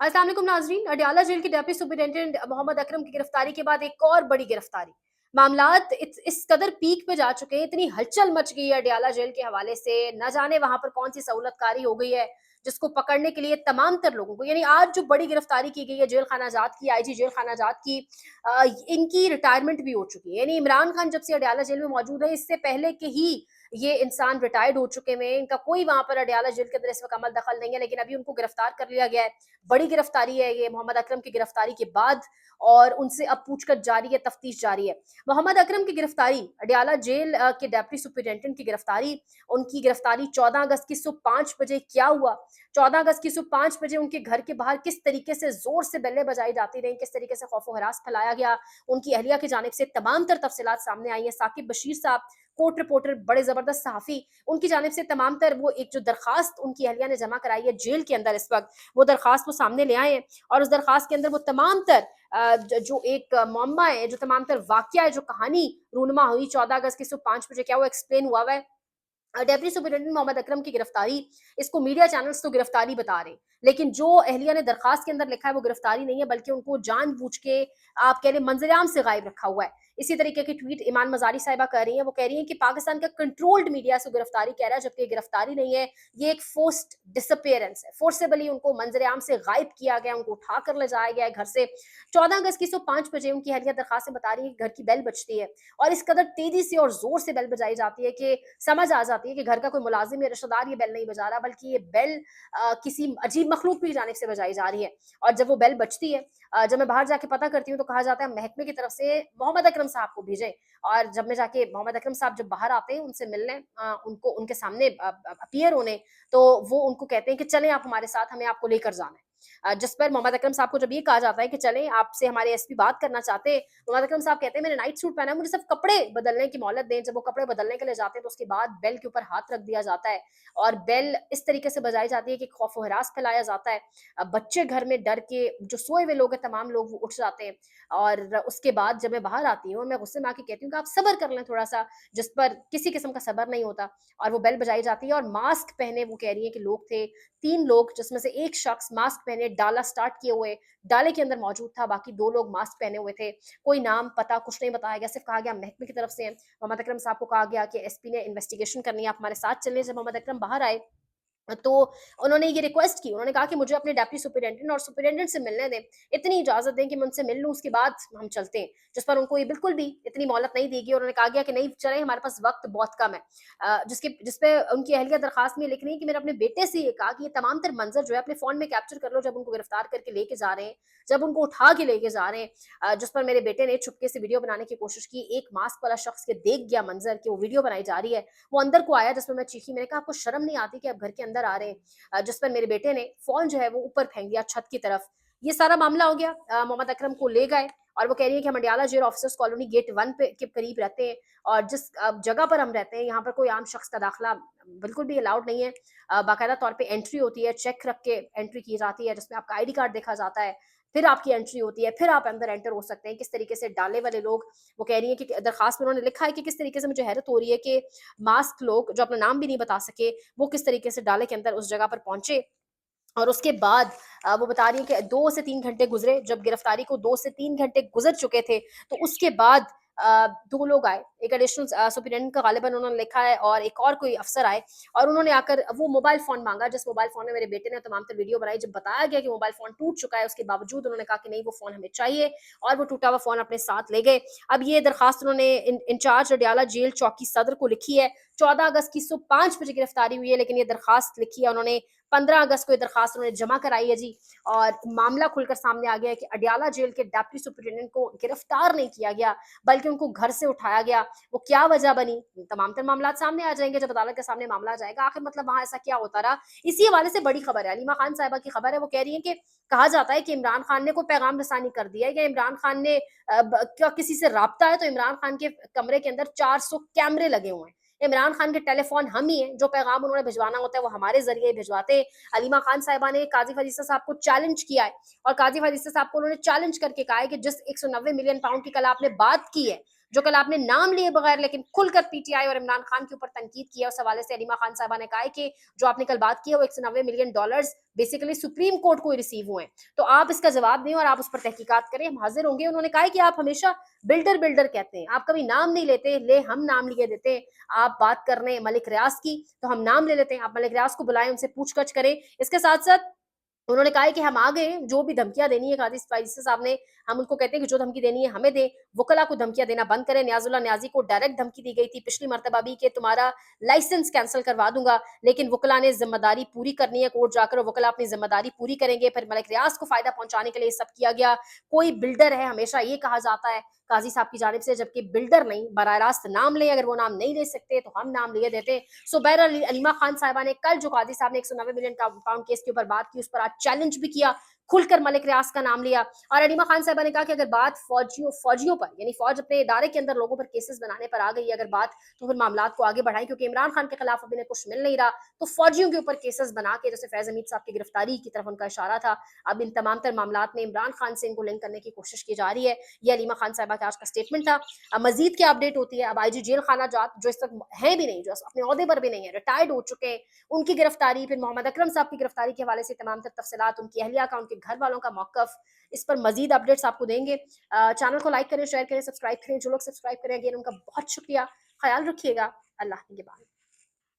अस्सलाम वालेकुम नाजरीन। अडियाला जेल के डेप्यूटी सुपरिटेंडेंट मोहम्मद अकरम की गिरफ्तारी के बाद एक और बड़ी गिरफ्तारी। मामलात इस कदर पीक पे जा चुके हैं, इतनी हलचल मच गई है अडियाला जेल के हवाले से, न जाने वहां पर कौन सी सहूलतकारी हो गई है जिसको पकड़ने के लिए तमाम तर लोगों को, यानी आज जो बड़ी गिरफ्तारी की गई है जेल खाना आजाद की, आईजी जेल खाना आजाद की, इनकी रिटायरमेंट भी हो चुकी है। यानी इमरान खान जब से अडियाला जेल में मौजूद है, इससे पहले के ही ये इंसान रिटायर्ड हो चुके हैं, इनका कोई वहां पर अडियाला जेल के अंदर इस वक्त अमल दखल नहीं है, लेकिन अभी उनको गिरफ्तार कर लिया गया है। बड़ी गिरफ्तारी है ये मोहम्मद अकरम की गिरफ्तारी के बाद, और उनसे अब पूछताछ जारी है, तफ्तीश जारी है। मोहम्मद अकरम की गिरफ्तारी, अडियाला जेल के डेप्टी सुपरिटेंडेंट की गिरफ्तारी, उनकी गिरफ्तारी 14 अगस्त की सुबह 5 बजे क्या हुआ, 14 अगस्त की सुबह 5 बजे उनके घर के बाहर किस तरीके से जोर से बेलें बजाई जाती रही, किस तरीके से खौफ हरास फैलाया गया, उनकी अहलिया की जानिब से तमाम तर तफसीलात सामने आई है। साकिब बशीर साहब, कोर्ट रिपोर्टर, बड़े जबरदस्त सहाफी, उनकी जानिब से तमाम तर वो एक जो दरखास्त उनकी अहलिया ने जमा कराई है जेल के अंदर इस वक्त, वो दरखास्त वो सामने ले आए हैं। और उस दरखास्त के अंदर वो तमाम तर जो एक मुअम्मा है, जो तमाम तर वाकया है, जो कहानी रूनमा हुई 14 अगस्त की सुबह 5 बजे, क्या वो एक्सप्लेन हुआ है। डेप्यूटी सुपरिटेंडेंट मोहम्मद अकरम की गिरफ्तारी, इसको मीडिया चैनल्स तो गिरफ्तारी बता रहे हैं, लेकिन जो अहलिया ने दरखास्त के अंदर लिखा है वो गिरफ्तारी नहीं है, बल्कि उनको जानबूझ के आप कह रहे मंजरेआम से गायब रखा हुआ है। इसी तरीके की ट्वीट ईमान मजारी साहिबा कर रही हैं, वो कह रही हैं कि पाकिस्तान का कंट्रोल्ड मीडिया इसको गिरफ्तारी कह रहा है, जबकि गिरफ्तारी नहीं है, ये एक फोर्स्ड डिसअपियरेंस है। फोर्सेबली उनको मंजरेआम से गायब किया गया, उनको उठा कर ले जाया गया है घर से। 14 अगस्त की सुबह 5 बजे उनकी अहलिया दरखास्त में बता रही है कि घर की बेल बजती है, और इस कदर तेजी से और जोर से बेल बजाई जाती है कि समझ आ जाती है कि घर का कोई मुलाजिम या रिश्तेदार ये बेल नहीं बजा रहा, बल्कि ये बेल किसी अजीब मखलूक की जानिब से बजाई जा रही है। और जब वो बेल बजती है, जब मैं बाहर जाके पता करती हूँ तो कहा जाता है महकमे की तरफ से मोहम्मद अकरम साहब को भेजें। और जब मैं जाके मोहम्मद अकरम साहब जब बाहर आते हैं उनसे मिलने, उनको उनके सामने अपीयर होने, तो वो उनको कहते हैं कि चलें आप हमारे साथ, हमें आपको लेकर जाना है। जिस पर मोहम्मद अकरम साहब को जब ये कहा जाता है कि चलें, आपसे हमारे एसपी बात करना चाहते हैं, मोहम्मद अकरम साहब कहते हैं मैंने नाइट सूट पहना है, मुझे सिर्फ कपड़े बदलने की मोहलत दें। जब वो कपड़े बदलने के लिए जाते हैं तो उसके बाद बेल के ऊपर हाथ रख दिया जाता है, और बेल इस तरीके से बजाई जाती है कि खौफ व हरास फैलाया जाता है। बच्चे घर में डर के, जो सोए हुए लोग हैं तमाम लोग, वो उठ जाते हैं। और उसके बाद जब मैं बाहर आती हूँ, मैं गुस्से में आके कहती हूँ कि आप सब्र कर लें थोड़ा सा, जिस पर किसी किस्म का सब्र नहीं होता। और वो बेल बजाई जाती है, और मास्क पहने, वो कह रही है कि लोग थे 3 लोग, जिसमें से एक शख्स मास्क पहने डाला स्टार्ट किए हुए डाले के अंदर मौजूद था, बाकी 2 लोग मास्क पहने हुए थे। कोई नाम पता कुछ नहीं बताया गया, सिर्फ कहा गया महकमे की तरफ से हैं। मोहम्मद अकरम साहब को कहा गया कि एसपी ने इन्वेस्टिगेशन करनी है, आप हमारे साथ चलें। जब मोहम्मद अकरम बाहर आए तो उन्होंने ये रिक्वेस्ट की, उन्होंने कहा कि मुझे अपने डेप्टी सुपरिटेंडेंट और सुपरिटेंडेंट से मिलने दें, इतनी इजाजत दें कि मैं उनसे मिल लूं, उसके बाद हम चलते हैं। जिस पर उनको ये बिल्कुल भी इतनी मोहलत नहीं दी गई, उन्होंने कहा गया कि नहीं चले, हमारे पास वक्त बहुत कम है। जिसपे उनकी अहलिया दरखास्त में लिख रही है कि मैंने अपने बेटे से ये कहा कि ये तमाम तर मंजर जो है अपने फोन में कैप्चर कर लो, जब उनको गिरफ्तार करके लेके जा रहे हैं, जब उनको उठा के लेके जा रहे हैं। जिस पर मेरे बेटे ने छुपके से वीडियो बनाने की कोशिश की, एक मास्क वाला शख्स के देख गया मंजर कि वो वीडियो बनाई जा रही है, वो अंदर को आया, जिसमें मैं चीखी, मैंने कहा आपको शर्म नहीं आती कि आप घर के अंदर आ रहे हैं। जिस पर मेरे बेटे ने फोन जो है वो ऊपर फेंक दिया छत की तरफ। ये सारा मामला हो गया। मोहम्मद अकरम को ले गए, और वो कह रही है कि हम Adiala jail officers colony gate 1 पे के करीब रहते हैं, और जिस जगह पर हम रहते हैं यहाँ पर कोई आम शख्स का दाखिला बिल्कुल भी अलाउड नहीं है। बाकायदा तौर पे एंट्री होती है, चेक रख के एंट्री की जाती है, जिसमें आपका आईडी कार्ड देखा जाता है, फिर आपकी एंट्री होती है, फिर आप अंदर एंटर हो सकते हैं। किस तरीके से डाले वाले लोग, वो कह रही है कि दरखास्त में उन्होंने लिखा है कि किस तरीके से, मुझे हैरत हो रही है कि मास्क लोग जो अपना नाम भी नहीं बता सके, वो किस तरीके से डाले के अंदर उस जगह पर पहुंचे। और उसके बाद वो बता रही है कि 2 से 3 घंटे गुजरे, जब गिरफ्तारी को 2 से 3 घंटे गुजर चुके थे, तो उसके बाद 2 लोग आए, एक एडिशनल सुपरिटेंडेंट का गालिबन उन्होंने लिखा है, और एक और कोई अफसर आए, और उन्होंने आकर वो मोबाइल फोन मांगा, जिस मोबाइल फोन में मेरे बेटे ने तमाम तर वीडियो बनाई। जब बताया गया कि मोबाइल फोन टूट चुका है, उसके बावजूद उन्होंने कहा कि नहीं, वो फोन हमें चाहिए, और वो टूटा हुआ फोन अपने साथ ले गए। अब ये दरखास्त उन्होंने इंचार्ज अडियाला जेल चौकी सदर को लिखी है। 14 अगस्त की सुबह 5 बजे गिरफ्तारी हुई है, लेकिन ये दरखास्त लिखी है उन्होंने 15 अगस्त को, ये दरखास्त उन्होंने जमा कराई है जी। और मामला खुलकर सामने आ गया है कि अडियाला जेल के डेप्टी सुपरिटेंडेंट को गिरफ्तार नहीं किया गया, बल्कि उनको घर से उठाया गया। वो क्या वजह बनी, तमाम तर मामला सामने आ जाएंगे जब अदालत के सामने मामला आ जाएगा, आखिर मतलब वहां ऐसा क्या होता रहा। इसी हवाले से बड़ी खबर है, अलीमा खान साहिबा की खबर है, वो कह रही है कि कहा जाता है कि इमरान खान ने कोई पैगाम रसानी कर दिया है, या इमरान खान ने क्या किसी से राब्ता है, तो इमरान खान के कमरे के अंदर 400 कैमरे लगे हुए हैं। इमरान खान के टेलीफोन हम ही हैं, जो पैगाम उन्होंने भिजवाना होता है वो हमारे जरिए भिजवाते हैं। अलीमा खान साहिबा ने काजी फरीसा साहब को चैलेंज किया है, और काजी फरीसा साहब को उन्होंने चैलेंज करके कहा है कि जिस 190 मिलियन पाउंड की कल आपने बात की है, जो कल आपने नाम लिए बगैर लेकिन खुलकर पीटीआई और इमरान खान के ऊपर तनकीद किया, उस हवाले से अलीमा खान साहबा ने कहा है कि जो आपने कल बात की है वो $190 मिलियन बेसिकली सुप्रीम कोर्ट को रिसीव हुए हैं, तो आप इसका जवाब दें और आप उस पर तहकीकात करें, हम हाजिर होंगे। उन्होंने कहा है कि आप हमेशा बिल्डर बिल्डर कहते हैं, आप कभी नाम नहीं लेते, ले हम नाम लिए देते हैं। आप बात कर रहे हैं मलिक रियाज की, तो हम नाम ले लेते हैं, आप मलिक रियाज को बुलाएं, उनसे पूछगछ करें। इसके साथ साथ उन्होंने कहा है कि हम आ गए, जो भी धमकियां देनी है काजी साहब ने, हम उनको कहते हैं कि जो धमकी देनी है हमें दें, वकला को धमकियां देना बंद करें। न्याजुल्लाह न्याजी को डायरेक्ट धमकी दी गई थी पिछली मरतबा भी कि तुम्हारा लाइसेंस कैंसिल करवा दूंगा, लेकिन वकला ने जिम्मेदारी पूरी करनी है, कोर्ट जाकर वकला अपनी जिम्मेदारी पूरी करेंगे। फिर मलिक रियाज को फायदा पहुंचाने के लिए सब किया गया। कोई बिल्डर है, हमेशा ये कहा जाता है काजी साहब की जानिब से, जबकि बिल्डर नहीं, बराह रास्त नाम ले, अगर वो नाम नहीं ले सकते तो हम नाम लिए देते। सो बहरहाल अलीमा खान साहिबा ने कल जो काजी साहब ने 190 मिलियन पाउंड केस के ऊपर बात की, उस पर आज चैलेंज भी किया, खुलकर मलिक रियाज का नाम लिया। और अलीमा खान साहिबा ने कहा कि अगर बात फौजियों पर, यानी फौज अपने इदारे के अंदर लोगों पर केसेस बनाने पर आ गई अगर बात, तो फिर मामला को आगे बढ़ाएं, क्योंकि इमरान खान के खिलाफ अभी कुछ मिल नहीं रहा, तो फौजियों के ऊपर केसेस बना के, जैसे फैज हमीद साहब की गिरफ्तारी की तरफ उनका इशारा था, अब इन तमाम तर मामला में इमरान खान से इनको लिंक करने की कोशिश की जा रही है। ये अलीमा खान साहिबा का आज का स्टेटमेंट था। अब मजीद क्या अपडेट होती है, अब आईजी जेल खाना जात जो इस वक्त है भी नहीं, जो अपने ओहदे पर भी नहीं है, रिटायर्ड हो चुके हैं, उनकी गिरफ्तारी, फिर मोहम्मद अकरम साहब की गिरफ्तारी के हवाले से तमाम तफसीलात, उनकी अहलिया का, उनके घर वालों का मौकफ, इस पर मजीद अपडेट्स आपको देंगे। चैनल को लाइक करें, शेयर करें, सब्सक्राइब करें। जो लोग सब्सक्राइब करें अगेन उनका बहुत शुक्रिया। ख्याल रखिएगा। अल्लाह के बाद।